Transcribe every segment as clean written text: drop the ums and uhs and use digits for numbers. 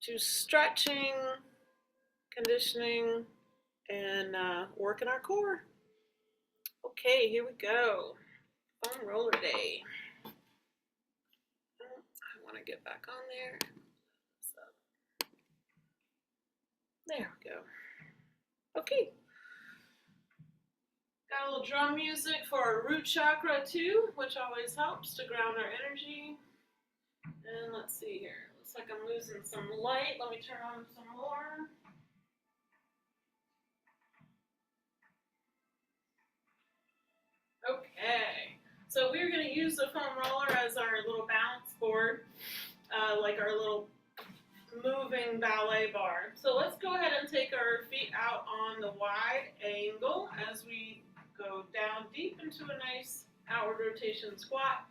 do stretching, conditioning, and working our core. Okay, here we go. Foam roller day. I want to get back on there. There we go. Okay. Got a little drum music for our root chakra too, which always helps to ground our energy. And let's see here. Looks like I'm losing some light. Let me turn on some more. Okay. So we're going to use the foam roller as our little balance board, like our little moving ballet bar. So let's go ahead and take our feet out on the wide angle as we go down deep into a nice outward rotation squat.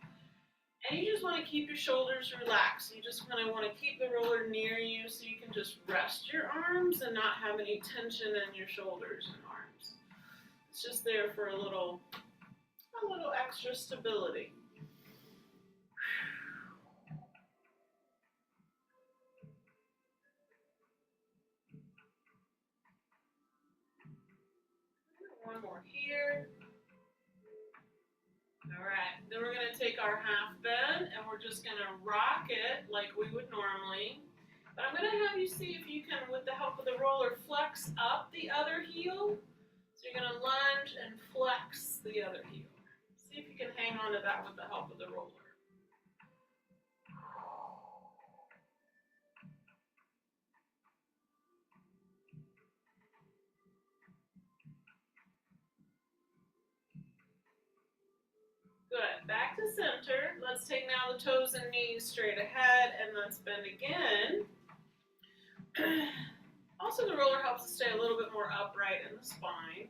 And you just want to keep your shoulders relaxed. You just want to keep the roller near you so you can just rest your arms and not have any tension in your shoulders and arms. It's just there for a little extra stability. One more here. All right, then we're going to take our half bend and we're just going to rock it like we would normally. But I'm going to have you see if you can, with the help of the roller, flex up the other heel. So you're going to lunge and flex the other heel. See if you can hang on to that with the help of the roller. Good, back to center. Let's take now the toes and knees straight ahead and let's bend again. Also the roller helps us stay a little bit more upright in the spine.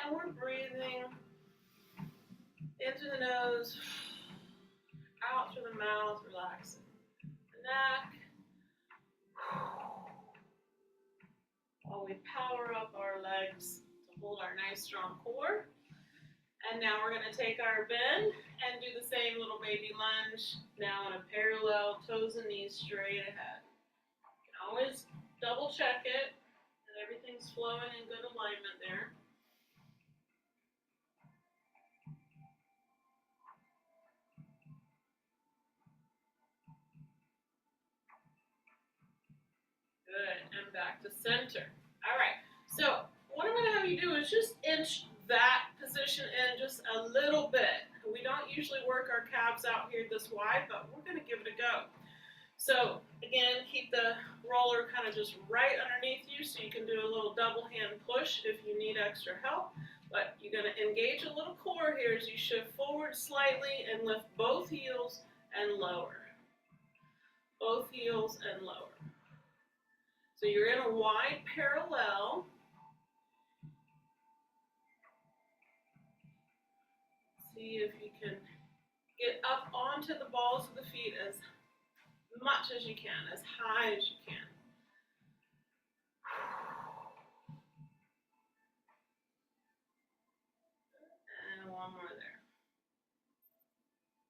And we're breathing into the nose, out through the mouth, relaxing the neck. While we power up our legs to hold our nice strong core. And now we're going to take our bend and do the same little baby lunge, now in a parallel, toes and knees straight ahead. You can always double check it, that everything's flowing in good alignment there. Good, and back to center. All right, so what I'm going to have you do is just inch that position in just a little bit. We don't usually work our calves out here this wide, but we're going to give it a go. So again, keep the roller kind of just right underneath you so you can do a little double hand push if you need extra help. But you're going to engage a little core here as you shift forward slightly and lift both heels and lower. Both heels and lower. So you're in a wide parallel. See if you can get up onto the balls of the feet as much as you can, as high as you can. And one more there.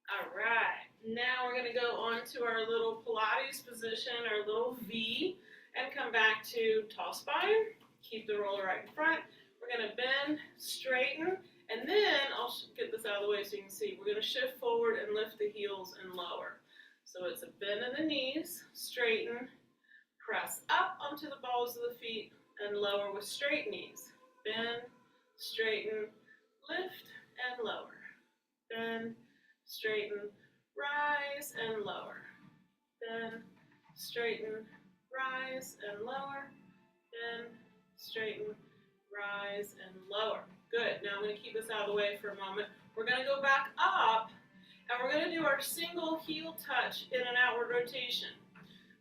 All right, now we're going to go on to our little Pilates position, our little V, and come back to tall spine. Keep the roller right in front. We're going to bend, straighten, and then I'll get this out of the way so you can see. We're going to shift forward and lift the heels and lower. So it's a bend in the knees, straighten, press up onto the balls of the feet, and lower with straight knees. Bend, straighten, lift, and lower. Bend, straighten, rise, and lower. Bend, straighten, rise, and lower. Bend, straighten, rise, and lower. Good. Now I'm going to keep this out of the way for a moment. We're going to go back up, and we're going to do our single heel touch in an outward rotation,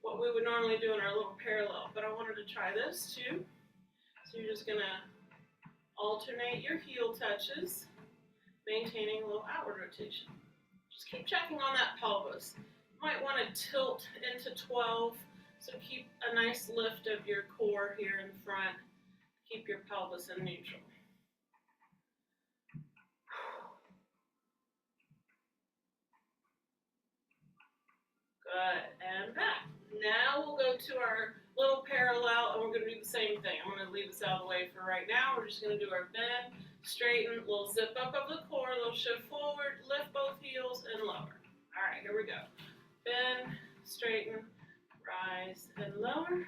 what we would normally do in our little parallel. But I wanted to try this too. So you're just going to alternate your heel touches, maintaining a little outward rotation. Just keep checking on that pelvis. You might want to tilt into 12, so keep a nice lift of your core here in front. Keep your pelvis in neutral. Good. Now we'll go to our little parallel, and we're going to do the same thing. I'm going to leave this out of the way for right now. We're just going to do our bend, straighten, little zip up of the core, little shift forward, lift both heels, and lower. All right, here we go. Bend, straighten, rise, and lower.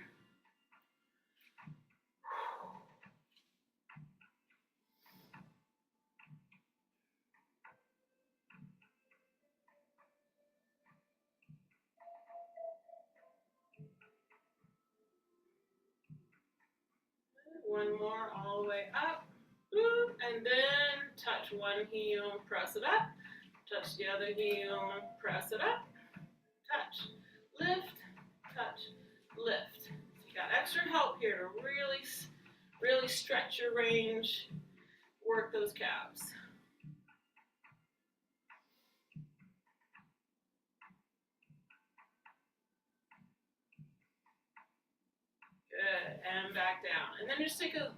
One more all the way up, and then touch one heel, press it up, touch the other heel, press it up, touch, lift, touch, lift. So you got extra help here to really stretch your range, work those calves. Good, and back down. And then just take a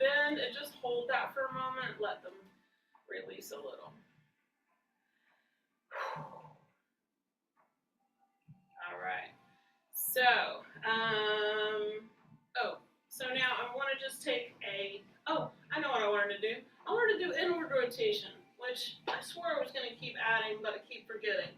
bend and just hold that for a moment. Let them release a little. All right. So, so now I want to just take I know what I wanted to do. I wanted to do inward rotation, which I swore I was going to keep adding, but I keep forgetting.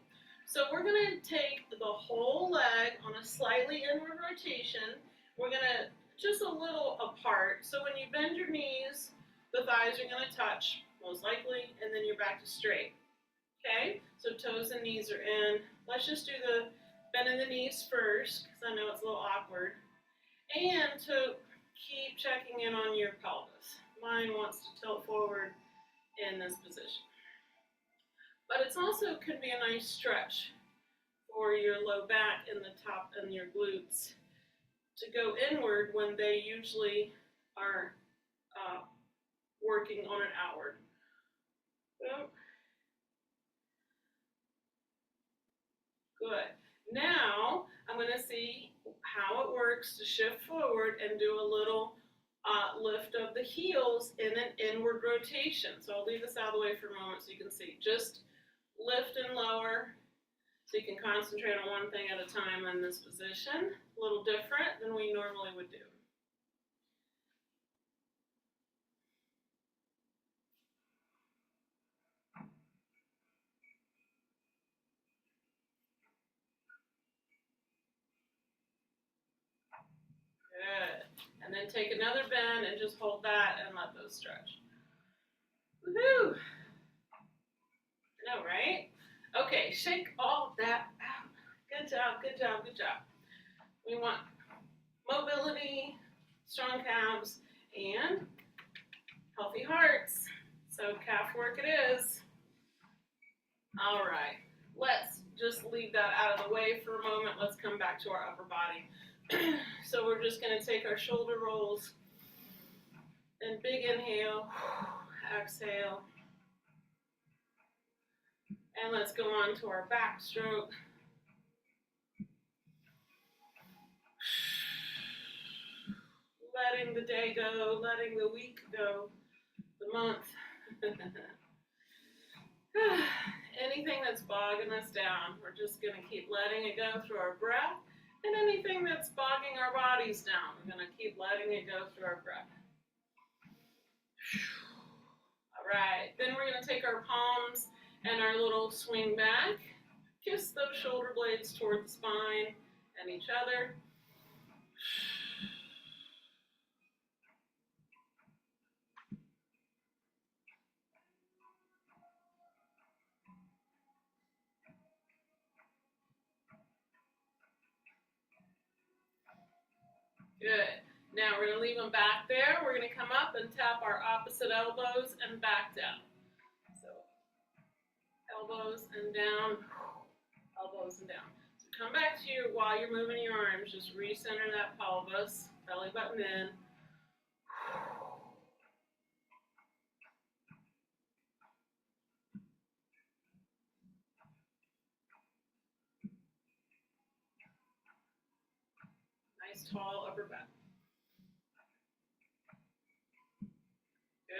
So we're going to take the whole leg on a slightly inward rotation. We're going to just a little apart. So when you bend your knees, the thighs are going to touch, most likely, and then you're back to straight. Okay? So toes and knees are in. Let's just do the bending the knees first, because I know it's a little awkward. And to keep checking in on your pelvis. Mine wants to tilt forward in this position. But it's also could be a nice stretch for your low back and the top and your glutes to go inward when they usually are working on an outward. So, good. Now I'm going to see how it works to shift forward and do a little lift of the heels in an inward rotation. So I'll leave this out of the way for a moment so you can see. Just lift and lower so you can concentrate on one thing at a time in this position. A little different than we normally would do. Good. And then take another bend and just hold that and let those stretch. Woohoo! I know, right? Okay, shake all that out. Good job, good job, good job. We want mobility, strong calves, and healthy hearts. So calf work it is. All right, let's just leave that out of the way for a moment. Let's come back to our upper body. So we're just going to take our shoulder rolls and big inhale, exhale. And let's go on to our back stroke. Letting the day go, letting the week go, the month. Anything that's bogging us down, we're just going to keep letting it go through our breath. And anything that's bogging our bodies down, we're going to keep letting it go through our breath. All right, then we're going to take our palms and our little swing back. Kiss those shoulder blades toward the spine and each other. Good. Now we're going to leave them back there. We're going to come up and tap our opposite elbows and back down. So elbows and down, elbows and down. So come back to you while you're moving your arms. Just recenter that pelvis, belly button in. Nice tall upper back.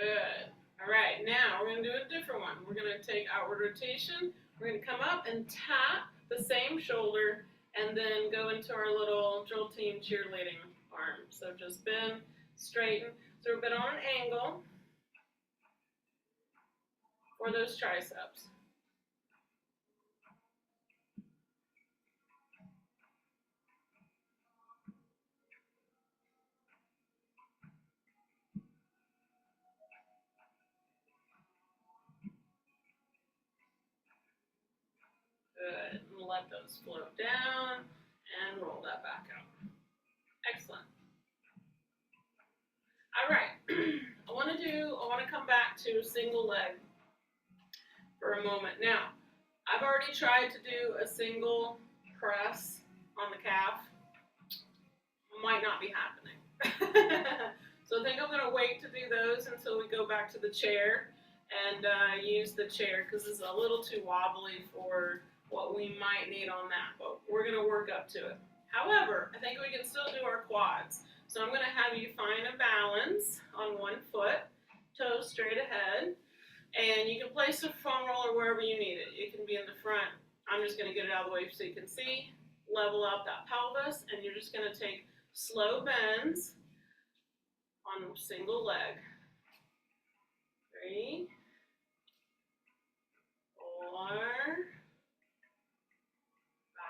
Good. All right, now we're going to do a different one. We're going to take outward rotation. We're going to come up and tap the same shoulder and then go into our little drill team cheerleading arm. So just bend, straighten. So we've been on an angle for those triceps. Good. And let those float down and roll that back out. Excellent. All right. I want to come back to single leg for a moment. Now, I've already tried to do a single press on the calf. Might not be happening. So I think I'm going to wait to do those until we go back to the chair and use the chair because it's a little too wobbly for what we might need on that, but we're going to work up to it. However, I think we can still do our quads. So I'm going to have you find a balance on one foot, toes straight ahead, and you can place the foam roller wherever you need it. It can be in the front. I'm just going to get it out of the way so you can see. Level up that pelvis, and you're just going to take slow bends on a single leg. 3, 4, 5,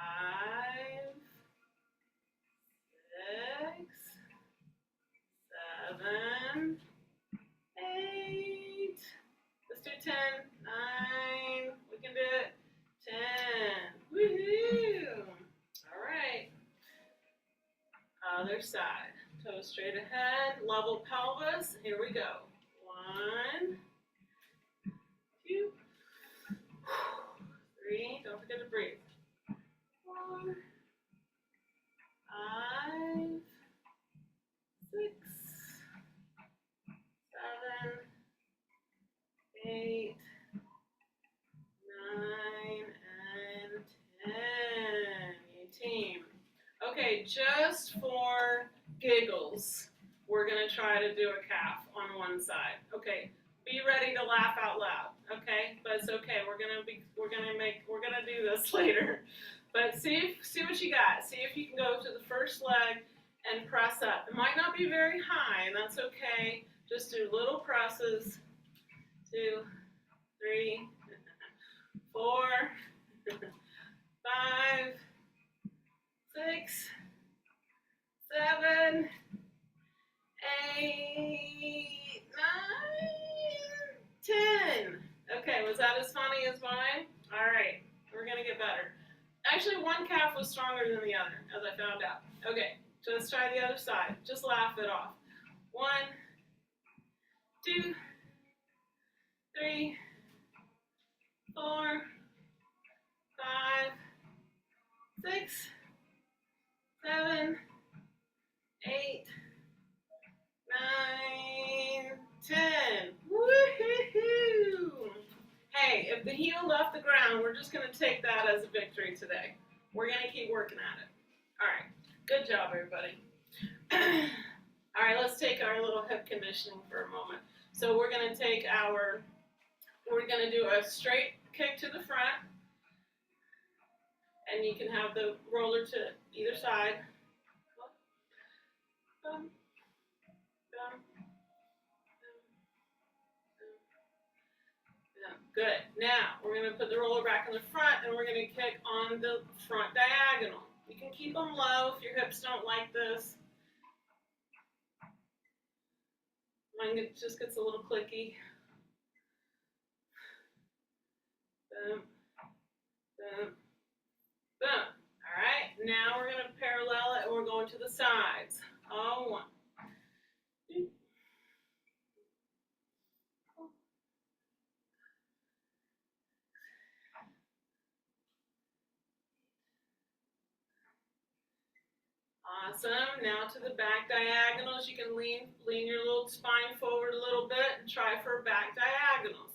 6, 7, 8. Let's do 10, 9. We can do it. 10. Woohoo! All right. Other side. Toes straight ahead. Level pelvis. Here we go. 1, 2, 3. Don't forget to breathe. 4, 5, 6, 7, 8, 9, and 10. You team. Okay, just for giggles, we're gonna try to do a calf on one side. Okay, be ready to laugh out loud. Okay, but it's okay. We're gonna do this later. But see what you got. See if you can go to the first leg and press up. It might not be very high, and that's okay. Just do little presses. 2, 3, 4, 5, 6, 7, 8, 9, 10. Okay, was that as funny as mine? All right, we're gonna get better. Actually, one calf was stronger than the other, as I found out. Okay, so let's try the other side. Just laugh it off. 1, 2, 3, 4, 5, 6, 7, 8, 9, 10. Woohoo! Hey, if the heel left the ground, we're just going to take that as a victory today. We're going to keep working at it. All right. Good job, everybody. All right, let's take our little hip conditioning for a moment. So we're going to do a straight kick to the front. And you can have the roller to either side. Boom, boom, boom. Good. Now, we're going to put the roller back in the front, and we're going to kick on the front diagonal. You can keep them low if your hips don't like this. Mine just gets a little clicky. Boom, boom, boom. All right, now we're going to parallel it, and we're going to the sides. 1, 2. Awesome. Now to the back diagonals. You can lean your little spine forward a little bit and try for back diagonals.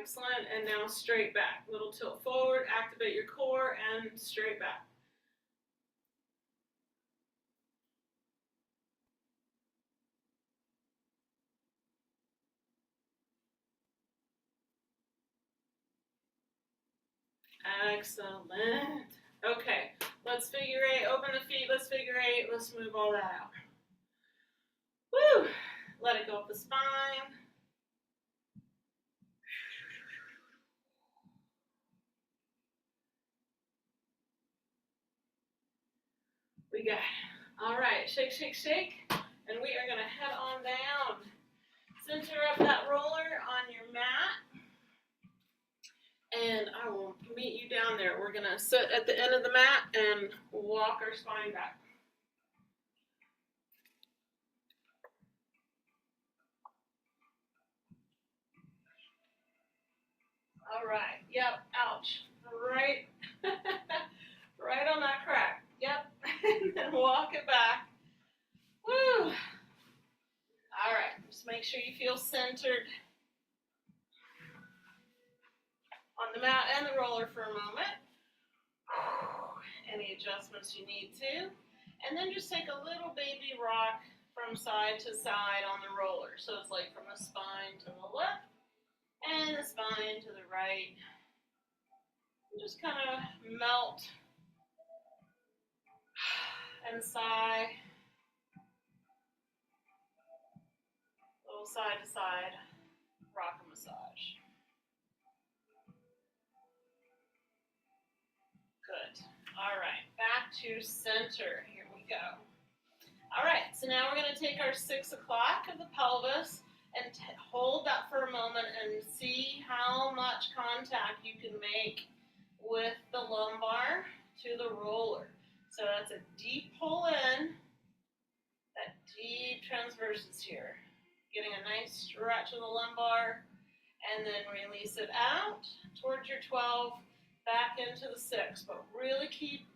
Excellent. And now straight back. Little tilt forward, activate your core, and straight back. Excellent. Okay, let's figure eight. Open the feet. Let's figure eight. Let's move all that out. Woo! Let it go up the spine. We got it. All right, shake, shake, shake. And we are going to head on down. Center up that roller on your mat. And I will meet you down there. We're going to sit at the end of the mat and walk our spine back. All right. Yep. Ouch. Right. Right on that crack. Yep. And then walk it back. Woo. All right. Just make sure you feel centered on the mat and the roller for a moment. Any adjustments you need to. And then just take a little baby rock from side to side on the roller. So it's like from the spine to the left and the spine to the right. And just kind of melt and sigh. Little side to side rock and massage. Good. All right, back to center. Here we go. All right, so now we're going to take our 6 o'clock of the pelvis and hold that for a moment and see how much contact you can make with the lumbar to the roller. So that's a deep pull in, that deep transversus here. Getting a nice stretch of the lumbar, and then release it out towards your 12, back into the 6, but really keep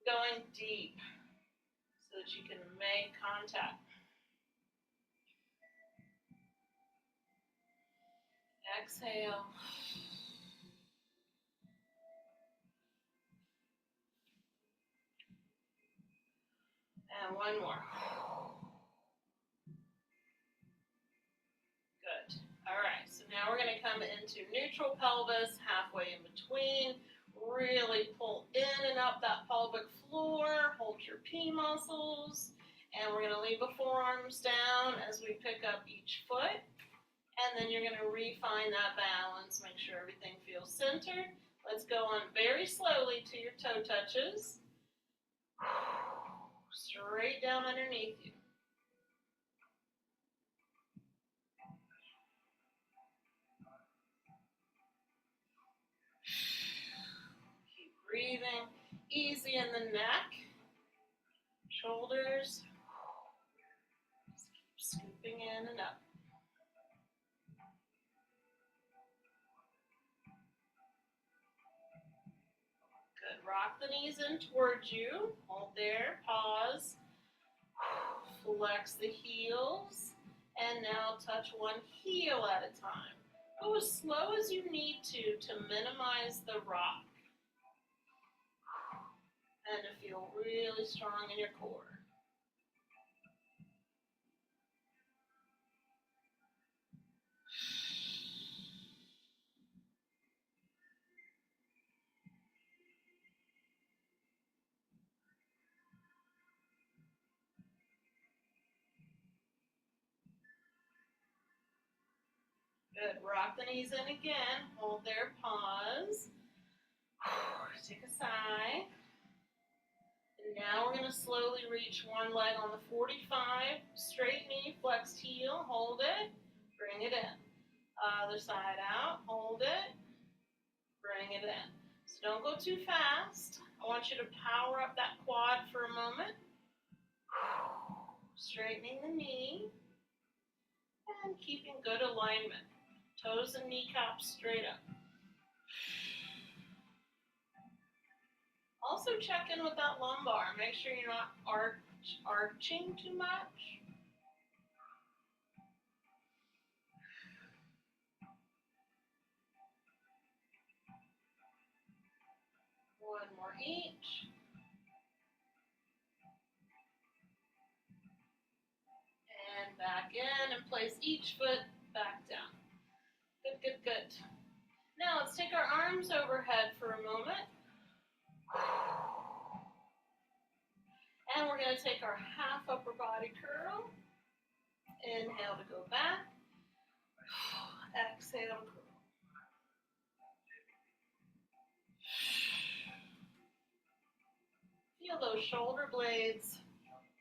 going deep so that you can make contact. Exhale. And one more. Good. All right, so now we're going to come into neutral pelvis, halfway in between. Really pull in and up that pelvic floor. Hold your P muscles. And we're going to leave the forearms down as we pick up each foot. And then you're going to refine that balance. Make sure everything feels centered. Let's go on very slowly to your toe touches. Straight down underneath you. Keep breathing. Easy in the neck. Shoulders. Just keep scooping in and up. Good. Rock the knees in towards you. Hold there. Pause. Flex the heels. And now touch one heel at a time. Go as slow as you need to minimize the rock. And to feel really strong in your core. Good. Rock the knees in again. Hold there. Pause. Take a sigh. And now we're going to slowly reach one leg on the 45. Straight knee, flexed heel. Hold it. Bring it in. Other side out. Hold it. Bring it in. So don't go too fast. I want you to power up that quad for a moment. Straightening the knee. And keeping good alignment. Toes and kneecaps straight up. Also check in with that lumbar. Make sure you're not arching too much. One more each. And back in and place each foot back down. Good, good, good. Now let's take our arms overhead for a moment. And we're going to take our half upper body curl. Inhale to go back. Exhale to curl. Feel those shoulder blades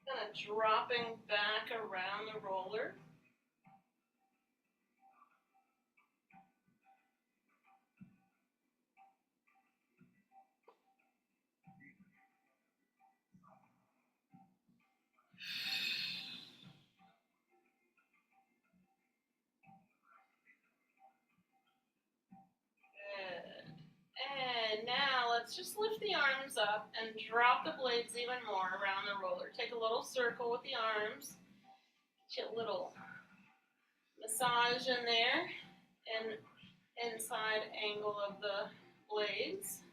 kind of dropping back around the roller. Good. And now let's just lift the arms up and drop the blades even more around the roller. Take a little circle with the arms. Get a little massage in there and inside angle of the blades.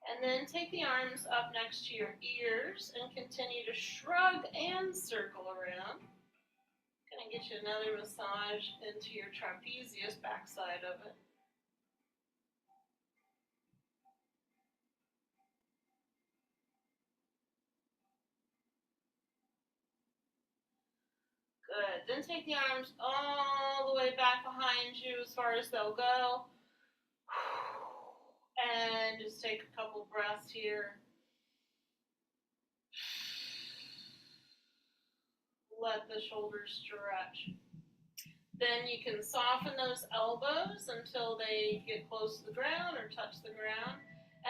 And then take the arms up next to your ears and continue to shrug and circle around. Gonna get you another massage into your trapezius, backside of it. Good. Then take the arms all the way back behind you as far as they'll go. And just take a couple breaths here. Let the shoulders stretch. Then you can soften those elbows until they get close to the ground or touch the ground,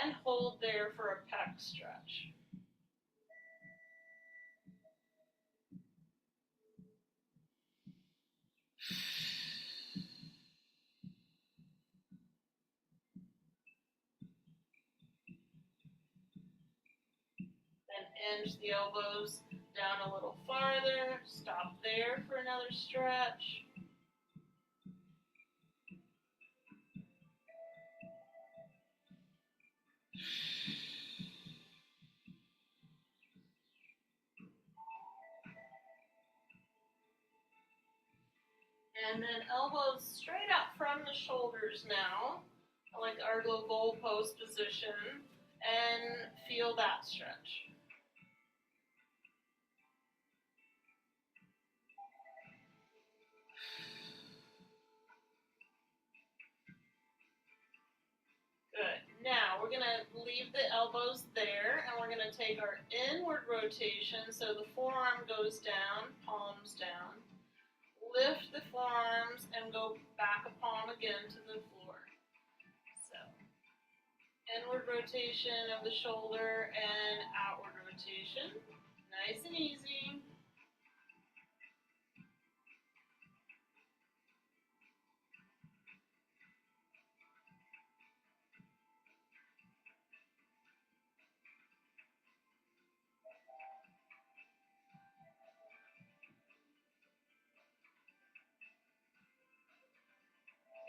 and hold there for a pec stretch. Then inch the elbows down a little farther. Stop there for another stretch. And then elbows straight up from the shoulders now, like our little goal pose position, and feel that stretch. Good. Now we're going to leave the elbows there, and we're going to take our inward rotation, so the forearm goes down, palms down. Lift the forearms and go back a palm again to the floor. So, inward rotation of the shoulder and outward rotation. Nice and easy.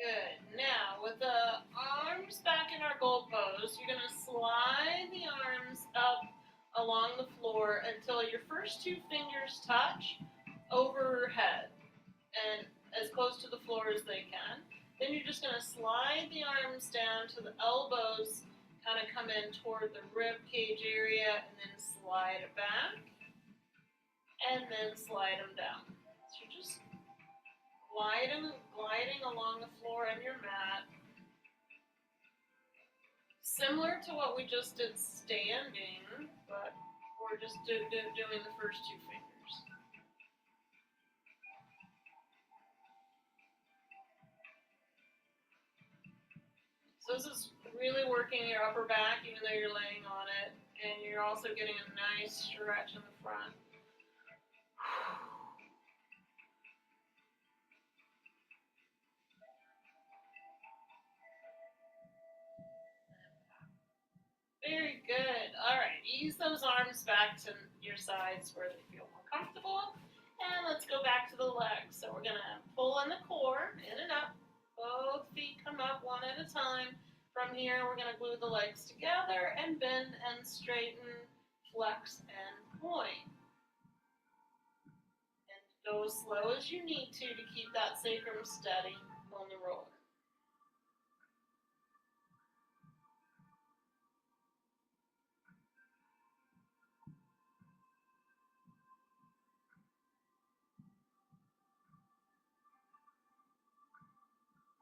Good. Now, with the arms back in our goal pose, you're going to slide the arms up along the floor until your first two fingers touch overhead and as close to the floor as they can. Then you're just going to slide the arms down to the elbows, kind of come in toward the rib cage area, and then slide it back, and then slide them down. So you're just gliding along the floor of your mat. Similar to what we just did standing, but we're just doing the first two fingers. So this is really working your upper back even though you're laying on it, and you're also getting a nice stretch in the front. Very good. All right, ease those arms back to your sides where they feel more comfortable. And let's go back to the legs. So we're going to pull in the core, in and up. Both feet come up one at a time. From here, we're going to glue the legs together and bend and straighten, flex and point. And Go as slow as you need to keep that sacrum steady on the roller.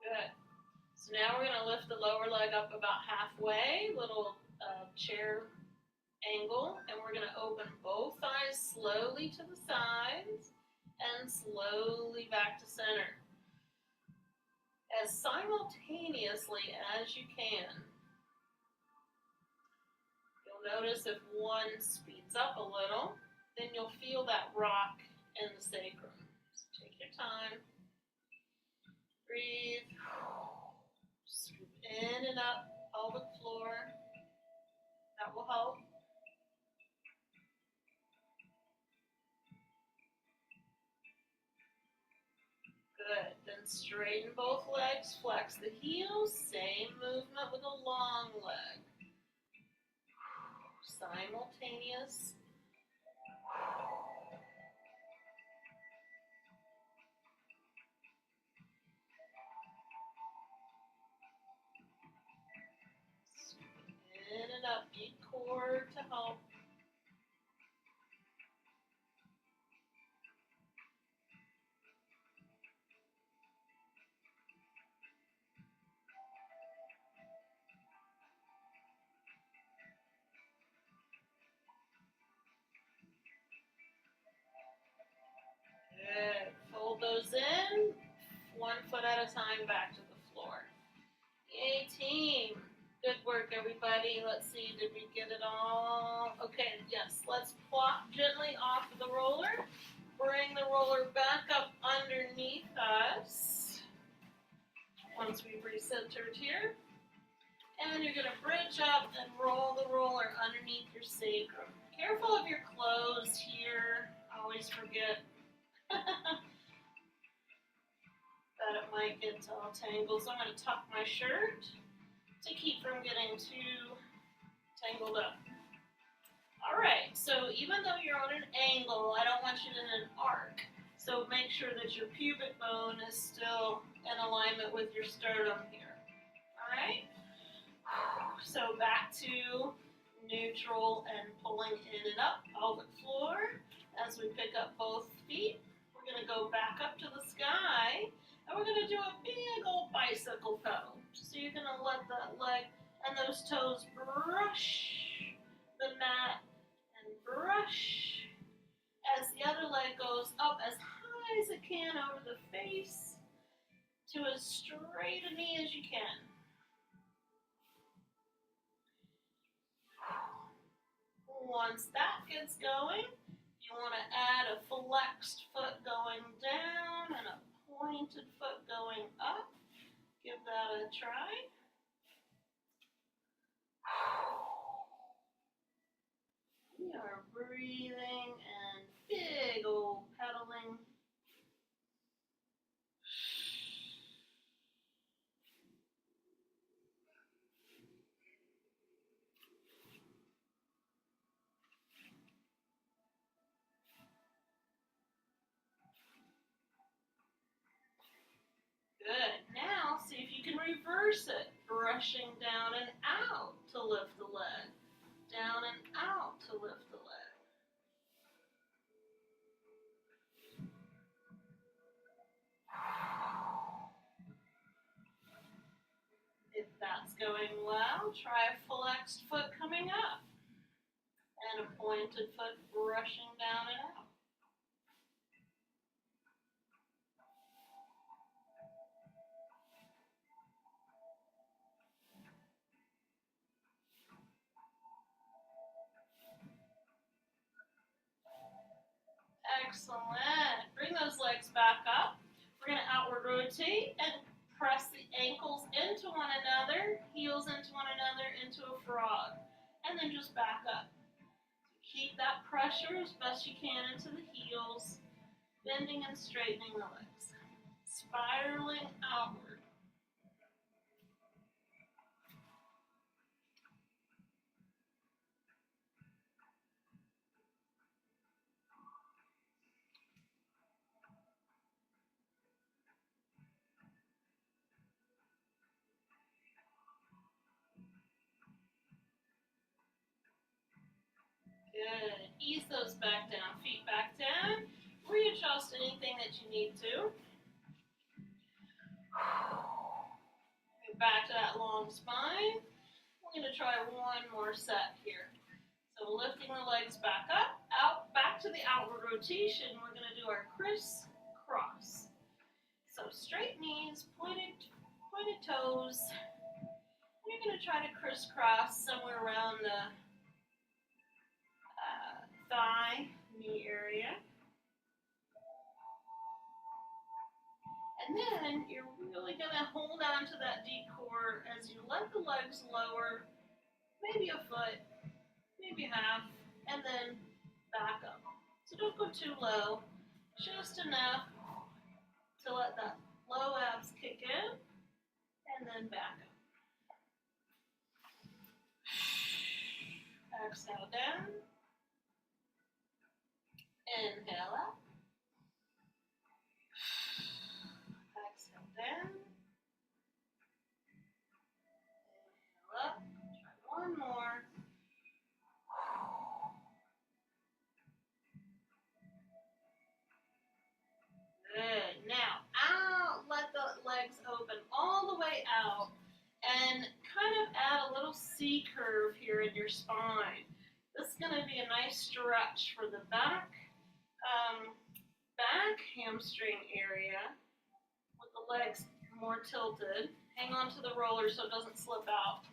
Good. So now we're going to lift the lower leg up about halfway, little chair angle, and we're going to open both thighs slowly to the sides and slowly back to center. As simultaneously as you can. You'll notice if one speeds up a little, then you'll feel that rock in the sacrum. So take your time. Breathe. Scoop in and up, pelvic floor. That will help. Good. Then straighten both legs, flex the heels. Same movement with a long leg. Simultaneous. In and up, deep core to help. Good. Fold those in, 1 foot at a time back to the floor. Yay, team. Good work, everybody. Let's see, did we get it all? Okay, yes. Let's plop gently off of the roller. Bring the roller back up underneath us. Once we've recentered here. And you're going to bridge up and roll the roller underneath your sacrum. Careful of your clothes here. Always forget that it might get all tangled. So I'm going to tuck my shirt to keep from getting too tangled up. All right, so even though you're on an angle, I don't want you in an arc. So make sure that your pubic bone is still in alignment with your sternum here. All right? So back to neutral and pulling in and up, pelvic floor. As we pick up both feet, we're going to go back up to the sky, and we're going to do a big old bicycle pose. So you're going to let that leg and those toes brush the mat and brush as the other leg goes up as high as it can over the face to as straight a knee as you can. Once that gets going, you want to add a flexed foot going down and a pointed foot going up. Give that a try. We are breathing and big old pedaling. Good. Now, see if you can reverse it. Brushing down and out to lift the leg. Down and out to lift the leg. If that's going well, try a flexed foot coming up. And a pointed foot brushing down and out. Excellent. Bring those legs back up. We're going to outward rotate and press the ankles into one another, heels into one another, into a frog. And then just back up. Keep that pressure as best you can into the heels, bending and straightening the legs. Spiraling outward. back down, feet back down. Readjust anything that you need to. Get back to that long spine. We're going to try one more set here. So lifting the legs back up, out, back to the outward rotation. We're going to do our crisscross. So straight knees, pointed toes. You're going to try to crisscross somewhere around the thigh, knee area. And then you're really going to hold on to that deep core as you let the legs lower, maybe a foot, maybe half, and then back up. So don't go too low, just enough to let that low abs kick in, and then back up. Exhale down. Inhale up. Exhale down. Inhale up. Try one more. Good. Now, out. Let the legs open all the way out. And kind of add a little C curve here in your spine. This is going to be a nice stretch for the back hamstring area with the legs more tilted. Hang on to the roller so it doesn't slip out.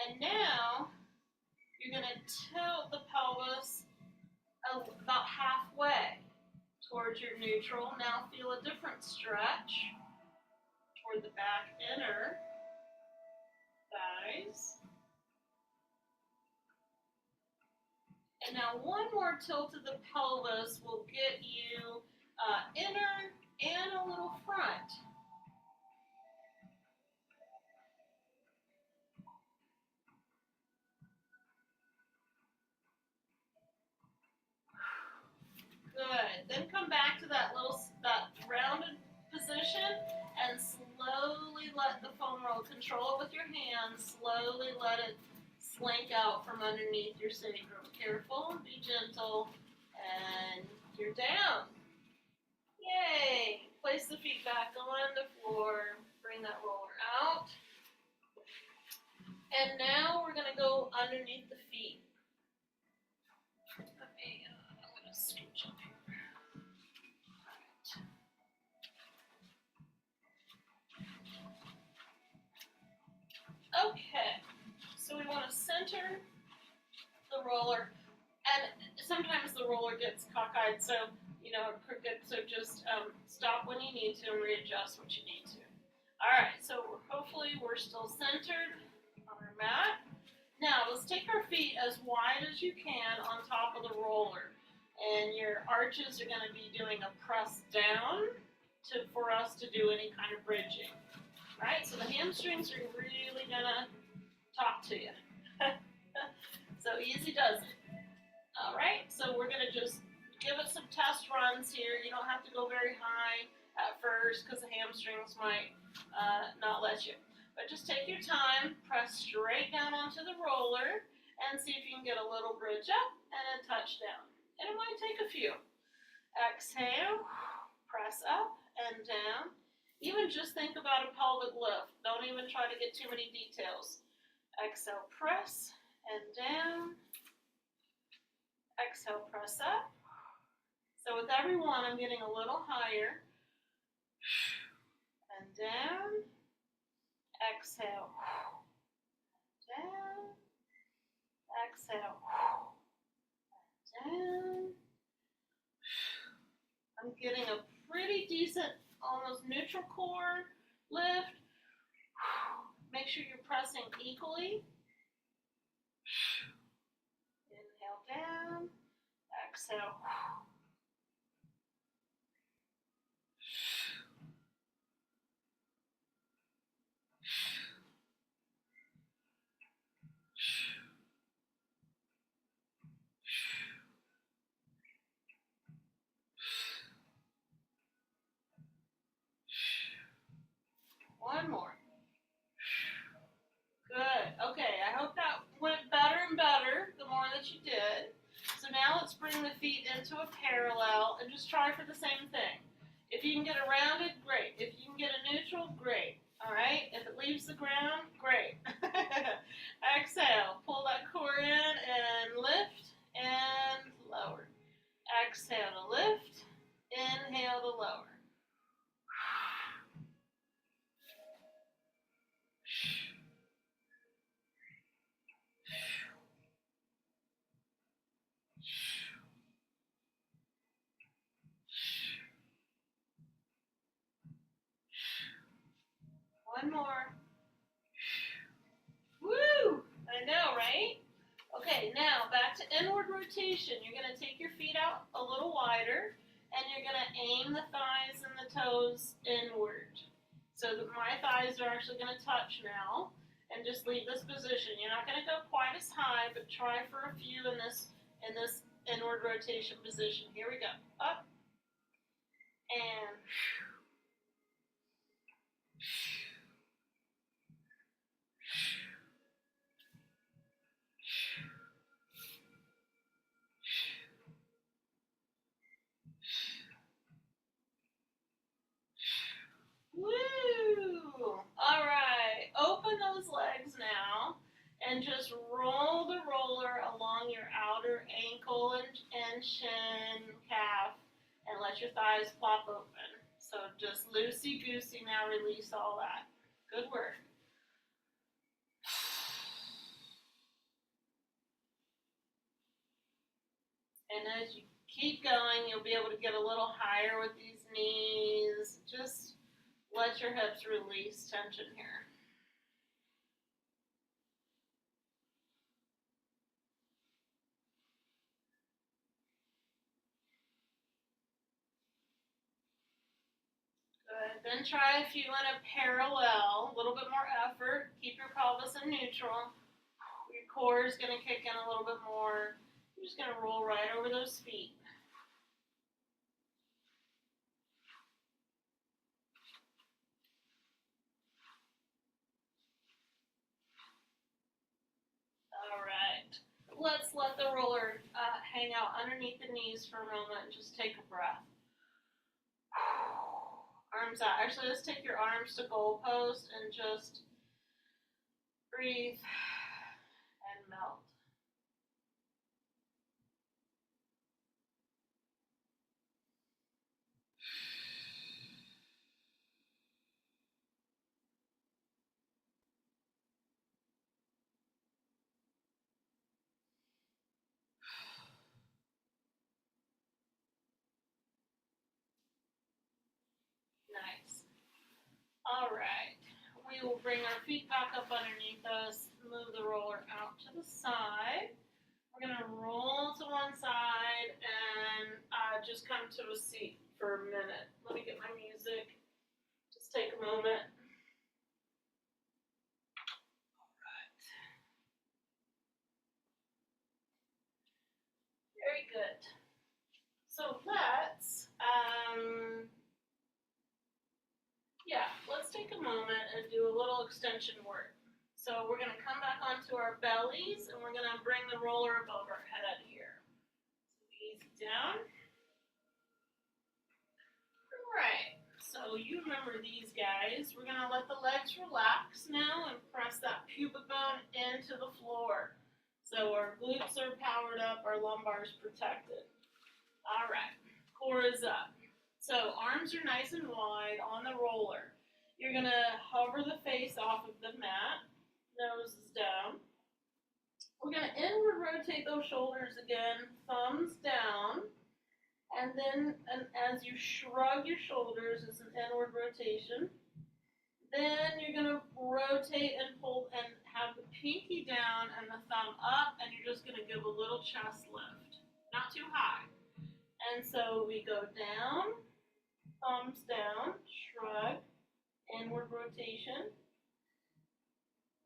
And now you're going to tilt the pelvis about halfway towards your neutral. Now feel a different stretch toward the back inner thighs. And now one more tilt of the pelvis will get you inner and a little front. Good. Then come back to that rounded position and slowly let the foam roll. Control it with your hands. Slowly let it slink out from underneath your sacrum. Careful, be gentle, and you're down. Yay! Place the feet back on the floor. Bring that roller out. And now we're going to go underneath the feet. I'm going to scooch up here. All right. Okay, so we want to center the roller, and sometimes the roller gets cockeyed, so crooked, so just stop when you need to and readjust what you need to. All right, so hopefully we're still centered on our mat. Now let's take our feet as wide as you can on top of the roller, and your arches are going to be doing a press down for us to do any kind of bridging. All right, so the hamstrings are really going to talk to you. So easy does it. All right, so we're going to just give it some test runs here. You don't have to go very high at first because the hamstrings might not let you. But just take your time, press straight down onto the roller, and see if you can get a little bridge up and a touch down. And it might take a few. Exhale, press up and down. Even just think about a pelvic lift. Don't even try to get too many details. Exhale, press and down. Exhale, press up. So with every one, I'm getting a little higher. And down. Exhale. Down. Exhale. Down. I'm getting a pretty decent, almost neutral core lift. Make sure you're pressing equally. Inhale down. Exhale. One more. Good. Okay, I hope that went better and better the more that you did. So So now let's bring the feet into a parallel and just try for the same thing. If you can get a rounded, great. If you can get a neutral, great. All right, if it leaves the ground, great. Exhale, pull that core in and lift and lower. Exhale to lift, inhale to lower. One more. Woo! I know, right? Okay, now back to inward rotation. You're going to take your feet out a little wider, and you're going to aim the thighs and the toes inward. So that my thighs are actually going to touch now, and just leave this position. You're not going to go quite as high, but try for a few in this inward rotation position. Here we go. Up, and woo! All right, open those legs now and just roll the roller along your outer ankle and shin, calf, and let your thighs plop open. So just loosey-goosey now, release all that. Good work. And as you keep going, you'll be able to get a little higher with these knees. Just let your hips release tension here. Good. Then try a few in a parallel, a little bit more effort. Keep your pelvis in neutral. Your core is going to kick in a little bit more. You're just going to roll right over those feet. All right. Let's let the roller hang out underneath the knees for a moment and just take a breath. Arms out. Actually, let's take your arms to goalpost and just breathe and melt. Nice. All right. We will bring our feet back up underneath us, move the roller out to the side. We're going to roll to one side and just come to a seat for a minute. Let me get my music. Just take a moment. All right. Very good. So let's take a moment and do a little extension work. So we're going to come back onto our bellies and we're going to bring the roller above our head here. So easy down. All right, so you remember these guys. We're going to let the legs relax now and press that pubic bone into the floor. So our glutes are powered up, our lumbar is protected. All right, core is up. So arms are nice and wide on the roller. You're going to hover the face off of the mat, nose is down. We're going to inward rotate those shoulders again, thumbs down. And then as you shrug your shoulders, it's an inward rotation. Then you're going to rotate and pull and have the pinky down and the thumb up, and you're just going to give a little chest lift. Not too high. And so we go down, thumbs down, shrug, inward rotation.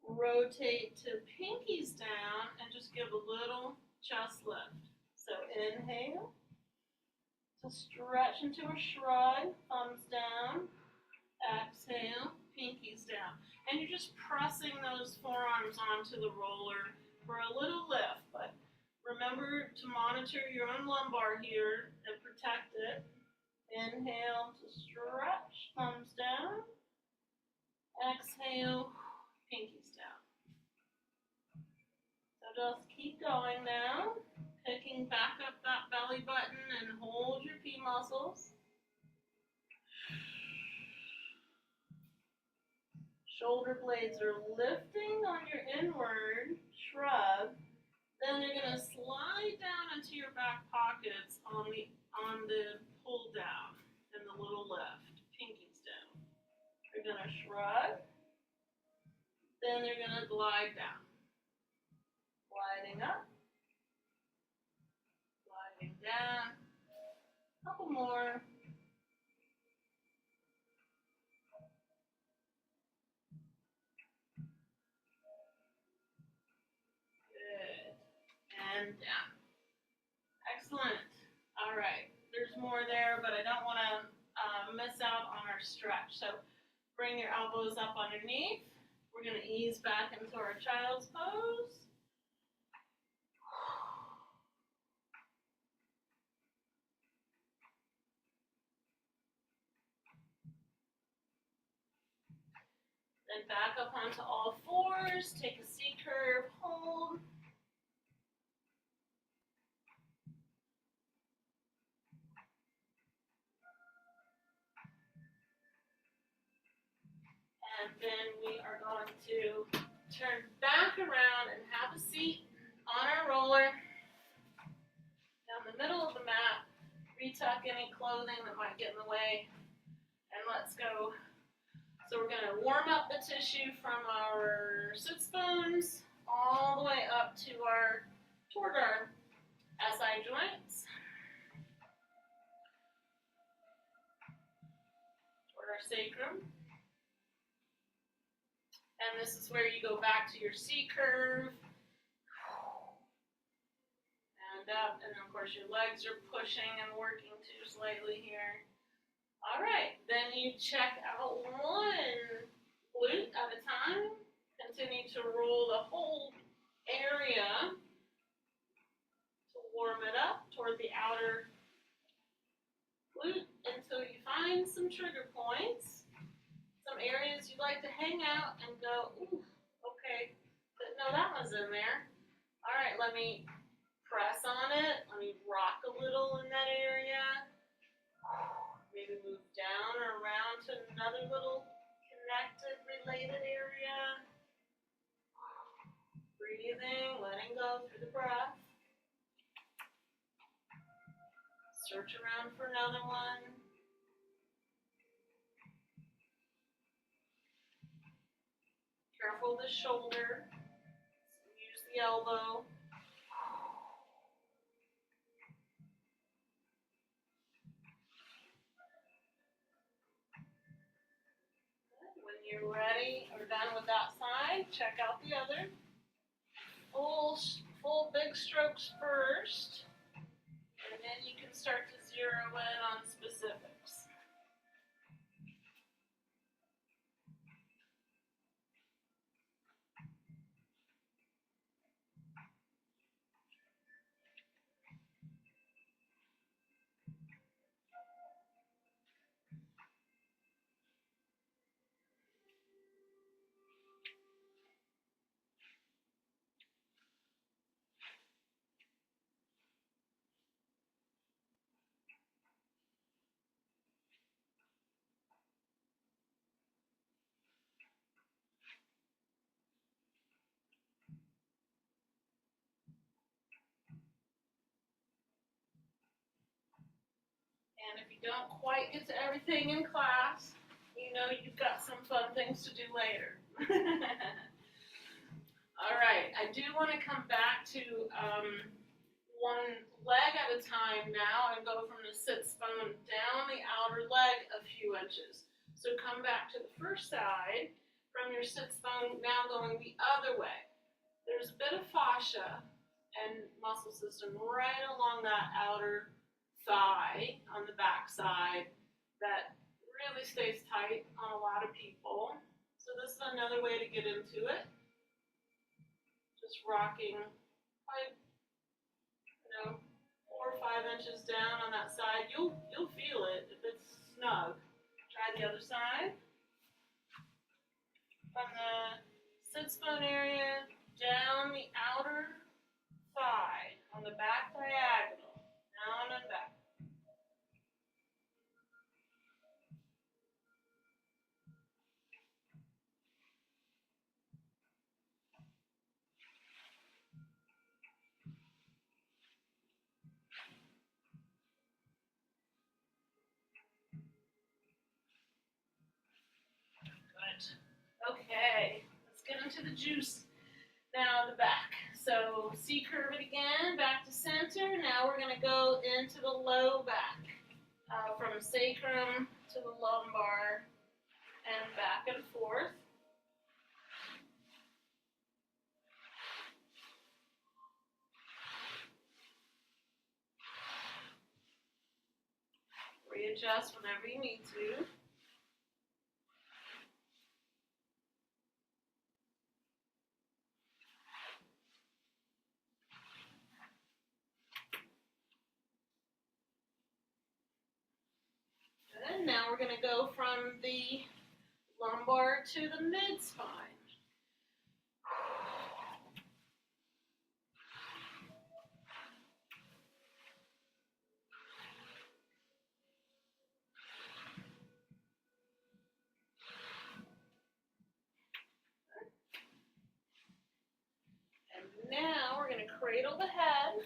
Rotate to pinkies down and just give a little chest lift. So inhale, to stretch into a shrug, thumbs down, exhale, pinkies down. And you're just pressing those forearms onto the roller for a little lift, but Remember to monitor your own lumbar here and protect it. Inhale to stretch, thumbs down. Exhale, pinkies down. So just keep going now. Picking back up that belly button and hold your P muscles. Shoulder blades are lifting on your inward shrug. Then you're going to slide down into your back pockets on the pull down and the little lift. Pinkies down. You're going to shrug. Then you're going to glide down. Gliding up. Gliding down. Couple more. Good. And down. Excellent. All right. There's more there, but I don't want to miss out on our stretch. So bring your elbows up underneath. We're going to ease back into our child's pose. Then back up onto all fours. Take a C curve, hold. And then we are going to turn back around and have a seat on our roller. Down the middle of the mat. Retuck any clothing that might get in the way. And let's go. So we're going to warm up the tissue from our sits bones all the way up to toward our SI joints, toward our sacrum. And this is where you go back to your C curve. And up, and of course your legs are pushing and working too slightly here. All right, then you check out one glute at a time. Continue to roll the whole area to warm it up toward the outer glute until you find some trigger points, some areas you'd like to hang out and go, ooh, okay, but no, that one's in there. All right, let me press on it. Let me rock a little in that area. Maybe move down or around to another little connected, related area. Breathing, letting go through the breath. Search around for another one. Careful of the shoulder. Use the elbow. When you're ready or done with that side, check out the other. Full big strokes first, and then you can start to zero in on specifics. And if you don't quite get to everything in class, you know you've got some fun things to do later. All right, I do want to come back to one leg at a time now and go from the sits bone down the outer leg a few inches. So come back to the first side from your sits bone, now going the other way. There's a bit of fascia and muscle system right along that outer thigh on the back side that really stays tight on a lot of people. So this is another way to get into it. Just rocking quite know, 4 or 5 inches down on that side. You'll feel it if it's snug. Try the other side. From the sits bone area down the outer thigh on the back diagonal, down and back. Good. Okay, let's get into the juice. Now the back. So C-curve it again, back to center. Now we're going to go into the low back. From sacrum to the lumbar and back and forth. Readjust whenever you need to. Good. Now we're going to go from the lumbar to the mid-spine. And now we're going to cradle the head,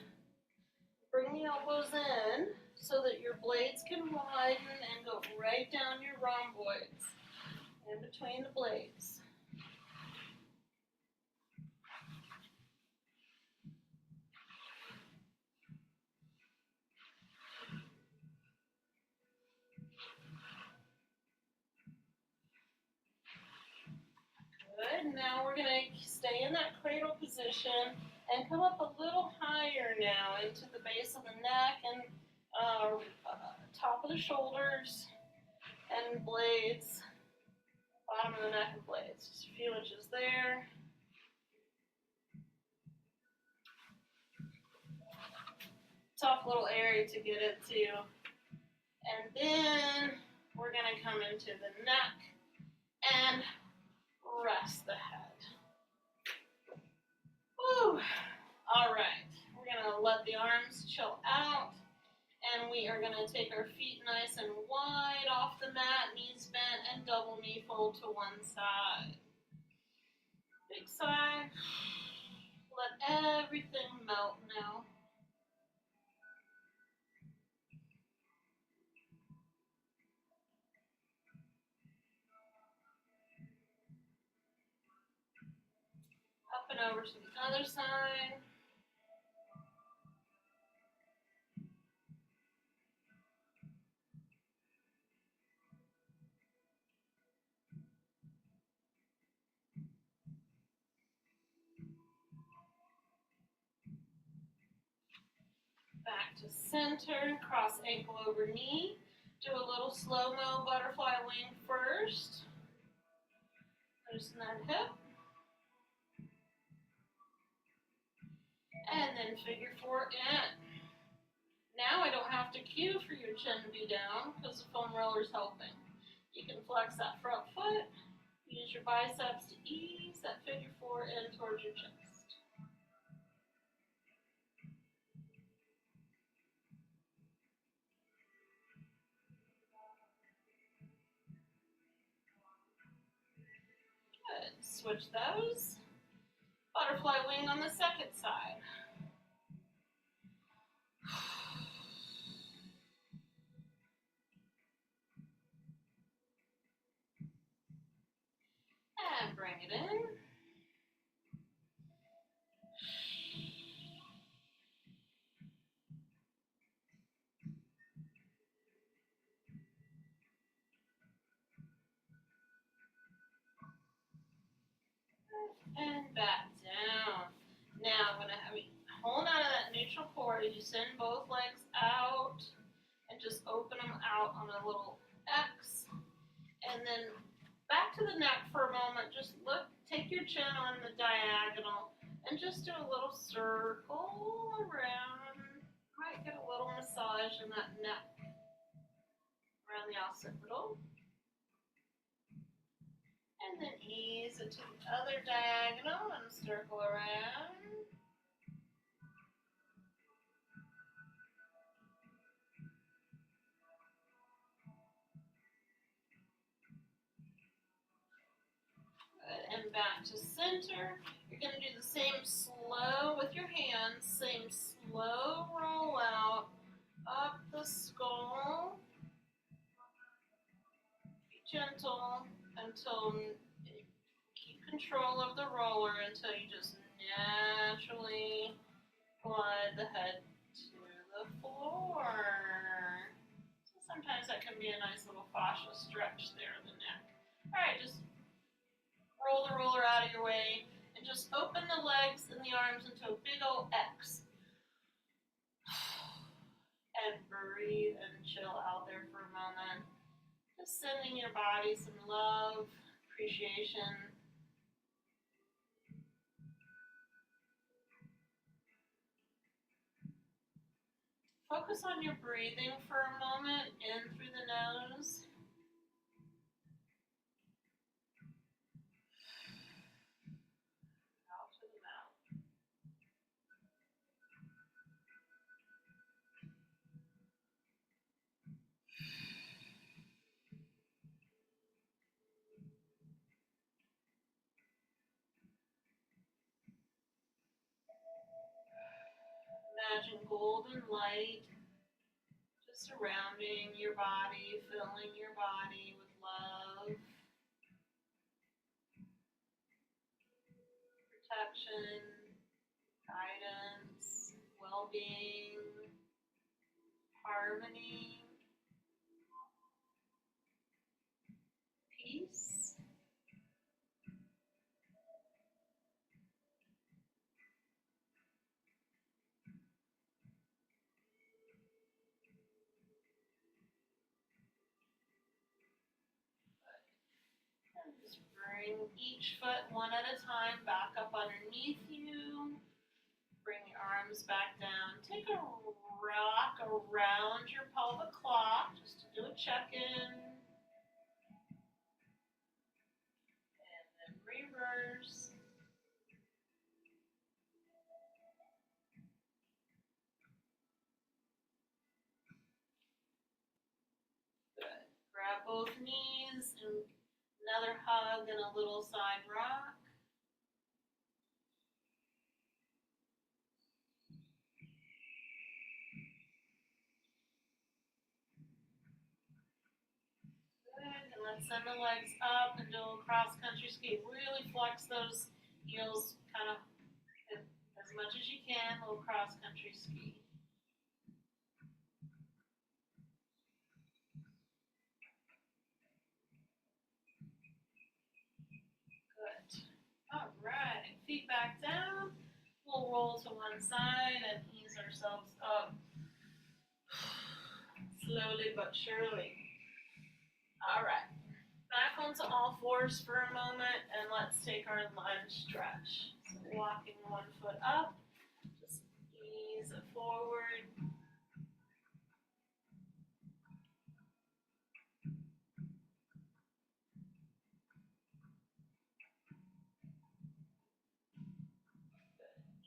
bring the elbows in so that your blades can widen and go right down your rhomboids in between the blades. Good. Now we're going to stay in that cradle position and come up a little higher now into the base of the neck and top of the shoulders and blades, bottom of the neck and blades. Just a few inches there. Tough little area to get into. And then we're going to come into the neck and rest the head. Woo! All right, we're going to let the arms chill out, and we are going to take our feet nice and wide off the mat, knees bent, and double knee fold to one side. Big sigh. Let everything melt now. Up and over to the other side. Back to center, cross ankle over knee. Do a little slow-mo butterfly wing first. Loosen that hip. And then figure four in. Now I don't have to cue for your chin to be down because the foam roller is helping. You can flex that front foot, use your biceps to ease that figure four in towards your chest. Good. Switch those. Butterfly wing on the second side. And bring it in. And back down. Now I'm going to have you hold out of that neutral core as you send both legs out and just open them out on a little X. And then back to the neck for a moment. Just look, take your chin on the diagonal and just do a little circle around get a little massage in that neck around the occipital. And then ease it to the other diagonal and circle around. And back to center. You're going to do the same slow with your hands, same slow roll out up the skull. Be gentle until keep control of the roller until you just naturally glide the head to the floor. So sometimes that can be a nice little fascia stretch there in the neck. All right, just roll the roller out of your way and just open the legs and the arms into a big old X. And breathe and chill out there for a moment. Just sending your body some love, appreciation. Focus on your breathing for a moment, in through the nose. Out to the mouth. Imagine golden light just surrounding your body, filling your body with love, protection, guidance, well-being, harmony, peace. Just bring each foot one at a time back up underneath you. Bring the arms back down. Take a rock around your pelvic clock just to do a check-in. And then reverse. Good. Grab both knees and another hug and a little side rock. Good, and let's send the legs up and do a cross-country ski. Really flex those heels kind of as much as you can, a little cross-country ski. All right, feet back down. We'll roll to one side and ease ourselves up. Slowly but surely. All right, back onto all fours for a moment and let's take our lunge stretch. So walking one foot up, just ease it forward.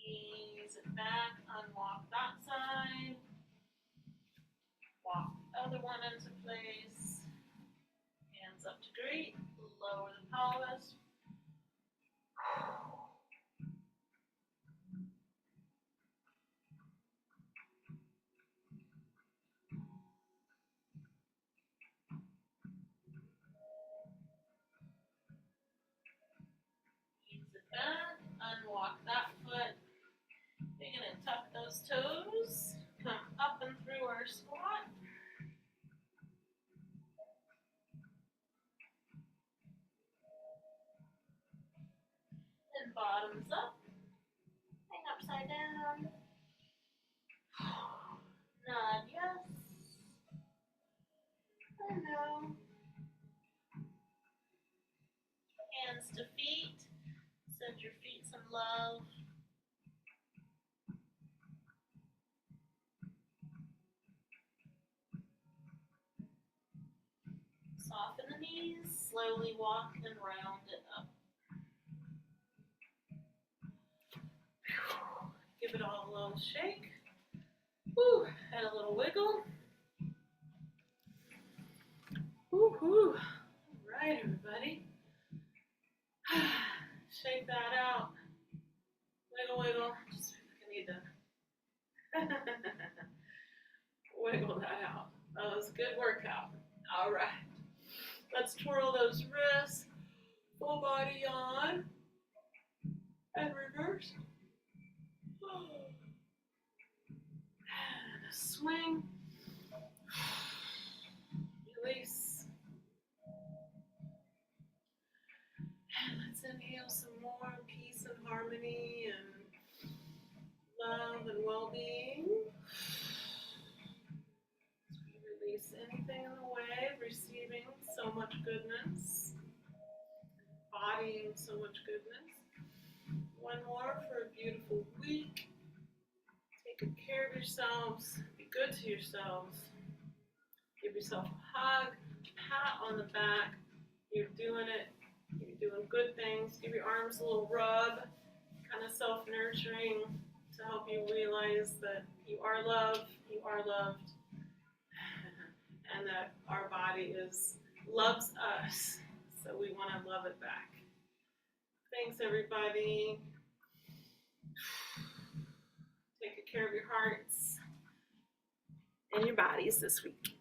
Ease it back, unwalk that side. Walk the other one into place. Hands up to greet, lower the pelvis. Ease it back, unwalk that foot. We're going to tuck those toes, come up and through our squat. And bottoms up, hang upside down. Nod yes. And no. Hands to feet. Send your feet some love. the knees, slowly walk and round it up. Give it all a little shake. Woo, and a little wiggle. Woo-hoo. All right, everybody. Shake that out. Wiggle, wiggle. Just feel like I need to wiggle that out. That was a good workout. All right. Let's twirl those wrists. Full body on. And reverse. And a swing. Release. And let's inhale some more peace and harmony and love and well-being. As we release anything in the way of receiving so much goodness, embodying so much goodness. One more for a beautiful week. Take good care of yourselves. Be good to yourselves. Give yourself a hug, pat on the back. You're doing it. You're doing good things. Give your arms a little rub, kind of self-nurturing to help you realize that you are loved, and that our body loves us. So we want to love it back. Thanks, everybody. Take good care of your hearts and your bodies this week.